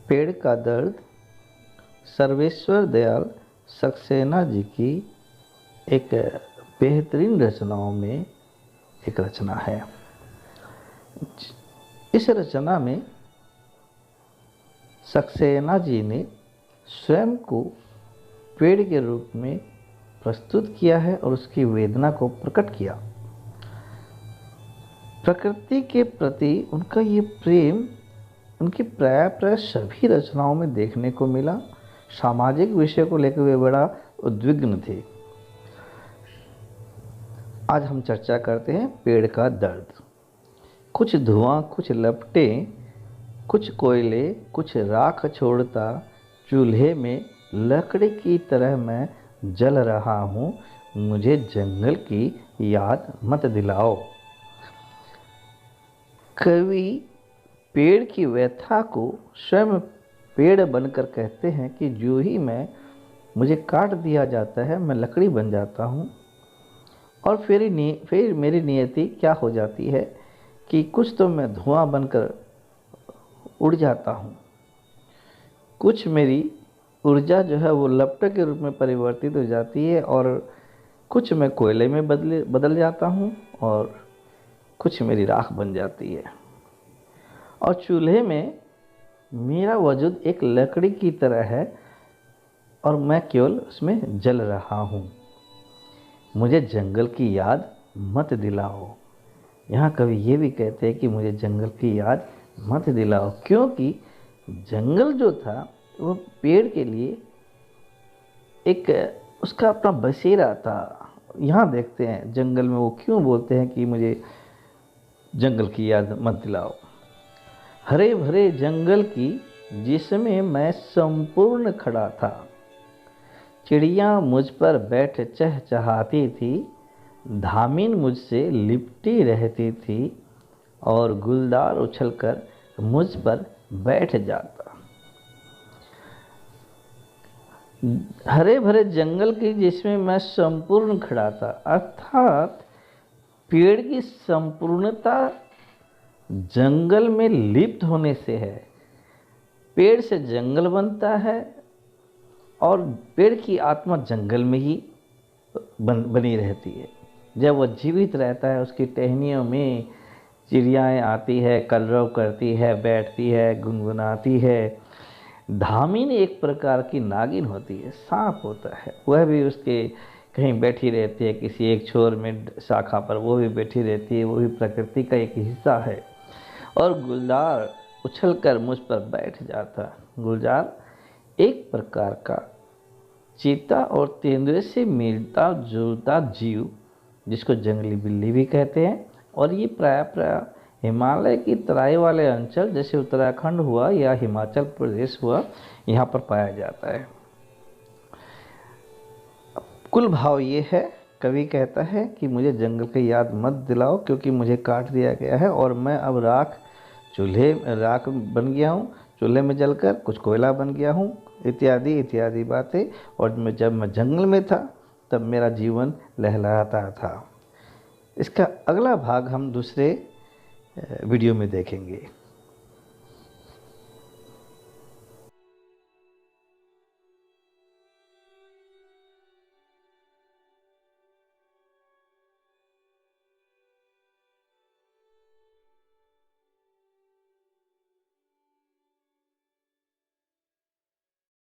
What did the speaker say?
पेड़ का दर्द सर्वेश्वर दयाल सक्सेना जी की एक बेहतरीन रचनाओं में एक रचना है। इस रचना में सक्सेना जी ने स्वयं को पेड़ के रूप में प्रस्तुत किया है और उसकी वेदना को प्रकट किया। प्रकृति के प्रति उनका ये प्रेम उनकी प्राय सभी रचनाओं में देखने को मिला। सामाजिक विषय को लेकर वे बड़ा उद्विग्न थे। आज हम चर्चा करते हैं पेड़ का दर्द। कुछ धुआं, कुछ लपटें, कुछ कोयले, कुछ राख छोड़ता चूल्हे में लकड़ी की तरह मैं जल रहा हूँ, मुझे जंगल की याद मत दिलाओ। कवि पेड़ की व्यथा को स्वयं पेड़ बनकर कहते हैं कि जो ही मुझे काट दिया जाता है मैं लकड़ी बन जाता हूँ और फिर मेरी नियति क्या हो जाती है कि कुछ तो मैं धुआं बनकर उड़ जाता हूँ, कुछ मेरी ऊर्जा जो है वो लपटों के रूप में परिवर्तित हो जाती है और कुछ मैं कोयले में बदल जाता हूँ और कुछ मेरी राख बन जाती है और चूल्हे में मेरा वजूद एक लकड़ी की तरह है और मैं केवल उसमें जल रहा हूँ, मुझे जंगल की याद मत दिलाओ। यहाँ कवि ये भी कहते हैं कि मुझे जंगल की याद मत दिलाओ, क्योंकि जंगल जो था वो पेड़ के लिए एक उसका अपना बसेरा था। यहाँ देखते हैं जंगल में वो क्यों बोलते हैं कि मुझे जंगल की याद मत दिलाओ। हरे भरे जंगल की जिसमें मैं संपूर्ण खड़ा था, चिड़िया मुझ पर बैठ चहचहाती थी, धामिन मुझसे लिपटी रहती थी और गुलदार उछलकर मुझ पर बैठ जाता। हरे भरे जंगल की जिसमें मैं संपूर्ण खड़ा था, अर्थात पेड़ की संपूर्णता जंगल में लिप्त होने से है। पेड़ से जंगल बनता है और पेड़ की आत्मा जंगल में ही बनी रहती है। जब वह जीवित रहता है उसकी टहनियों में चिड़ियाएँ आती है, कलरव करती है, बैठती है, गुनगुनाती है। धामिन एक प्रकार की नागिन होती है, सांप होता है, वह भी उसके कहीं बैठी रहती है किसी एक छोर में शाखा पर, वो भी बैठी रहती है, वो भी प्रकृति का एक हिस्सा है। और गुलजार उछलकर मुझ पर बैठ जाता। गुलजार एक प्रकार का चीता और तेंदुए से मिलता जुलता जीव जिसको जंगली बिल्ली भी कहते हैं, और ये प्राय हिमालय की तराई वाले अंचल जैसे उत्तराखंड हुआ या हिमाचल प्रदेश हुआ, यहाँ पर पाया जाता है। कुल भाव ये है, कवि कहता है कि मुझे जंगल की याद मत दिलाओ क्योंकि मुझे काट दिया गया है और मैं अब राख बन गया हूँ, चूल्हे में जलकर कुछ कोयला बन गया हूँ, इत्यादि इत्यादि बातें। और जब मैं जंगल में था तब मेरा जीवन लहलहाता था। इसका अगला भाग हम दूसरे वीडियो में देखेंगे।